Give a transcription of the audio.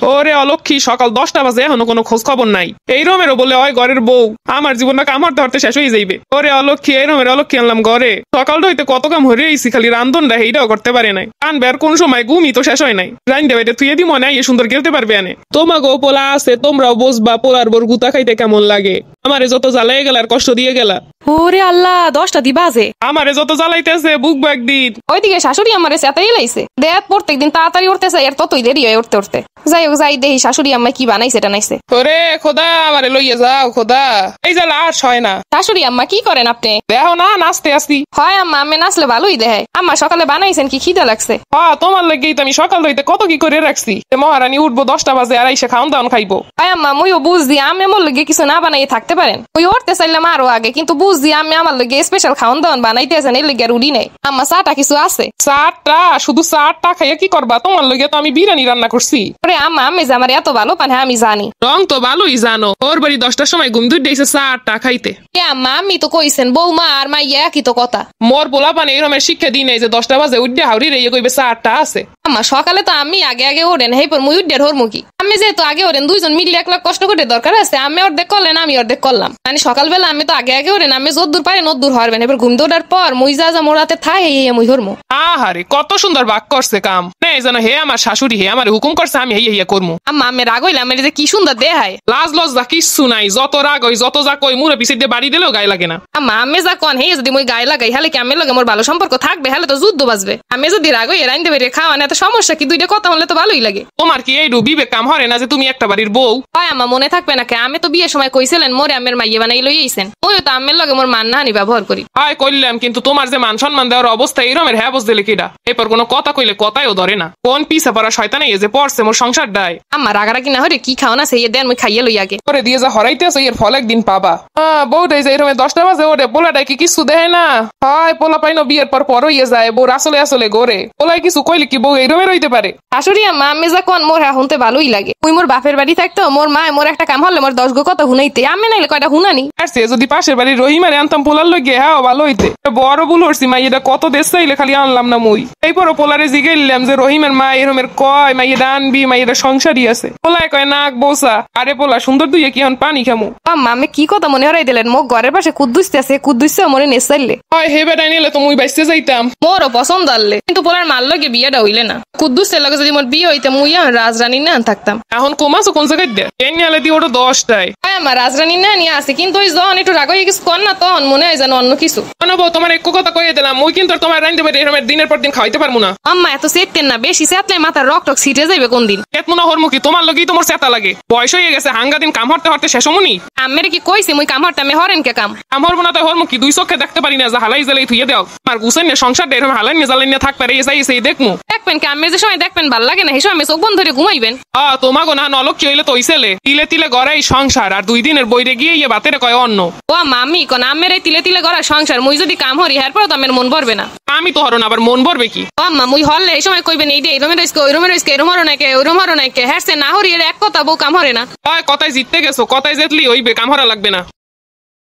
ওরে অলক্ষী, সকাল 10টা বাজে এখনো কোনো খোঁজ খবর নাই। এই রমেরও বলে ওই ঘরের বউ, আমার জীবনটা কামড় ধরতে শেষ হয়ে যাইবে। ওরে অলক্ষী, এই রমের অলক্ষী আনলাম ঘরে, সকালটা হইতে কত কাম হরে আইছি, খালি রান্ধনটা এইটাও করতে পারে নাই। আনবে আর কোন সময় ঘুমই তো শেষ হয় নাই। রান্ধে বাইরে তুই দি মনে হয় সুন্দর খেলতে পারবে আনে। তোমাকেও পোলা আছে, তোমরাও বসবা পোলার বোর গুতা খাইতে কেমন লাগে। আমারে যত জ্বালাই গেল আর কষ্ট দিয়ে গেলা। ওরে আল্লাহ, 10টা দি বাজে। আমারে যত জ্বালাইতেছে বুকবো একদিন। ওইদিকে শাশুড়ি আমারে চেতাই লাইছে। দেখ প্রত্যেকদিন তাড়াতাড়ি উঠতেছে, আর ততই দেরি হয় উঠতে উঠতে। যাই হোক, যাই দেখি শাশুড়ি আম্মা কি বানাইছে টানাইছে। ওরে খোদা, আমারে লইয়া যাও খোদা, এই জ্বালা আর সয় না। শাশুড়ি আম্মা কি করেন আপনি? দেখো না নাচতে আসছি। হয় আম্মা, আমি নাচলে ভালোই দেখায়। আম্মা সকালে বানাইছেন কি, খিদে লাগছে? হ্যাঁ, তোমার লাগেই তো আমি সকাল হইতে কত কি করে রাখছি। মহারানী উঠবো 10টা বাজে আর আইসা খাওন দাওন খাইবো। হয় আম্মা, মুইও বুঝছি আমি আমার লগে কিছু না বানাই থাকতে পারেন। ওই উঠতে চাইলাম আরো আগে, কিন্তু বুঝছি আমি আমার লগে স্পেশাল খাওন দাওন বানাইতেছেন, এর লগে আর উড়ি নাই। আম্মা চাটা কিছু আছে? চারটা? শুধু চারটা খাইয়া কি করবা? তোমার লগে তো আমি বিরিয়ানি রান্না করছি। আরে আম্মা, আমি যে আমার এত ভালো পান হ্যাঁ আমি জানি। রং তো ভালোই জানো। ওর বাড়ি 10টার সময় ঘুম ধুই দিয়েছে চারটা খাইতে। কে আম্মা, আমি তো কইছেন বৌমা আর মাইয়া একই তো কথা। মোর পোলা পানে এরমের শিক্ষা দিই নাই যে 10টা বাজে উঠে হাউরি রে কইবে চারটা আছে। আম্মা সকালে তো আমি আগে আগে ওড়েন, হেই পর মুই উঠে ধরমু কি? আমি যেহেতু আগে ওড়েন, দুইজন মিলে 1 লাখ কষ্ট করে দরকার আছে। আমি অর্ধেক করলেন, আমি অর্ধেক করলাম। মানে সকালবেলা আমি তো আগে আগে ওড়েন, আমি যদ্দূর পারেন অদ্দূর হরবেন। এবার ঘুম দৌড়ার পর মুই যা মোড়াতে থাই মুই হরমু। আহারে কত সুন্দর বাক করছে কাম। না এই জানো হে আমার শাশুড়ি, হে আমার হুকুম করছে আমি হেইয়া করমু। আম্মা আমি রাগ হইলাম, আমি যে কি সুন্দর দেখায়। লাজ লজ্জা কিচ্ছু নাই। যত রাগ হই যত যা কই মুরে পিছে দিয়ে বাড়ি দিলেও গায়ে লাগে না। আম্মা আমি যা কন হে যদি মুই গায়ে লাগাই, হলে কি আমি লগে মোর ভালো সম্পর্ক থাকবে? হলে তো যুদ্ধ বাজবে। আমি যদি রাগ হই রাইন্দে বেরিয়ে খাওয়া না, এত সমস্যা কি? দুইটা কথা হলে তো ভালোই লাগে। তোমার কি এই বিবেক কাম হরে না যে তুমি একটা বাড়ির বউ? হয় আম্মা, মনে থাকবে না কে? আমি তো বিয়ের সময় কইছিলেন মোরে আমের মাইয়ে বানাই লইয়েছেন। ওই তো আমের লগে মোর মান নাহানি ব্যবহার করি। হয় কইলাম, কিন্তু তোমার যে মান সম্মান দেওয়ার অবস্থা এইরমের হ্যাঁ বুঝ দিলে কিডা? এরপর কোনো কথা কইলে কথাইও ধরে না। কোন পিছা পড়া শয়তানে যে পড়ছে মোর সংসার ডায়। আম্মা রাগারাগি না হরে কি খাও না সেই দেন, মুই খাইয়ে লই আগে। করে দিয়ে যা হরাইতে আছে এর ফল একদিন পাবা। বউটাই যে এরমে 10টা বাজে ওরে, পোলাটাই কি কিছু দেয় না? হয় পোলা পাইনো বিয়ের পর হইয়ে যায়, বউ আসলে আসলে গোরে। পোলাই কিছু কইলে কি বউ এইরমে রইতে পারে? শাশুড়ি আম্মা আমি যা কোন মোর হ্যাঁ শুনতে ভালোই লাগে। মুই মোর বাপের বাড়ি থাকতো, মোর মা মোর একটা কাম হলে মোর 10 গো কথা হুনাইতে, আমি নাইলে কয়টা হুনানি। আর সে যদি পাশের বাড়ির রহিমারে আনতাম পোলার লগে, হ্যাঁ ভালো হইতে। বড় ভুল হরছি মাই, এটা কত দেশ চাইলে খালি আনলাম না মুই। এইপর পোলারে জিগাইলাম যে রহিমের মা এরমের কয় মাই এটা আনবি, মাই এটা সংসারই আছে। পোলায় কয় নাক বসা। আরে পোলা সুন্দর দুইয়ে কি এখন পানি খামু? আম্মা আমি কি কথা মনে হরাই দিলেন? মোর ঘরের পাশে কুদ্দুসতে আছে, কুদ্দুসতে মরে নেসাইলে হয় হে বেটাই নিলে তো মুই বাইসতে যাইতাম। মোরও পছন্দ আনলে, কিন্তু পোলার মার লগে বিয়েটা হইলে না। কুদ্দুসের লগে যদি মোর বিয়ে হইতে মুই রাজরানী না থাকতাম। এখন কমাছো কোন জায়গায় দে? এ নিয়ে দিয়ে ওটা 10টায়। হ্যাঁ আমার রাজরানী না নিয়ে আসে, কিন্তু ওই যখন একটু রাগ হয়ে কিছু কর না, তখন মনে হয় যেন অন্য কিছু। তোমার এক কথা কইয়ে দিলাম, মুই কিন্তু তোমার রাইন্দে বেটে এরমের দিনের পর দিন খাওয়াইতে পারবো না। আম্মা এত চেতেন না, বেশি চেতলে মাথার রক্ত ছিটে যাইবে কোন দিন। কেতমনা হরমুখী তোমার লগেই তোমার চেতা লাগে। বয়স হয়ে গেছে, হাঙ্গা দিন কাম হরতে হরতে শেষ হমুনি। আমের কি কইছে মুই কাম হরতে? আমি হরেন কে কাম? কাম হরবো না তো হরমুখী, 2 চোখে দেখতে পারি না যে হালাই জ্বালাই থুয়ে দাও। আমার গুছাই না সংসার এরম হালাই নিয়ে জ্বালাই নিয়ে থাকবে এই দেখমু। দেখবেন কি আমের যে সময় দেখবেন ভাল লাগে না, সেই সময় চোখ বন্ধ ধরে ঘুমাইবেন। তোমাকে না নলক্ষী হইলে তো হইছেলে তিলে তিলে গড়াই সংসার, আর 2 দিনের বইরে গিয়ে ইয়ে বাতেরে কয় অন্য। ও মামি কোন আমের এই তিলে তিলে গড়া সংসার, মুই যদি কাম হরি এরপর তো আমের মন ভরবে না। আমি তো হরন আবার মন ভরবে কি? ও আম্মা মুই হরলে এই সময় কইবেন এই রুমে রইছে ওই রুমে রইছে, এরম হরো নাকি ওই রুম হরো নাকি? হ্যাঁ না হরি এর এক কথা বউ কাম হরে না। কথায় জিততে গেছো, কথায় জেতলি হইবে, কাম হরা লাগবে না।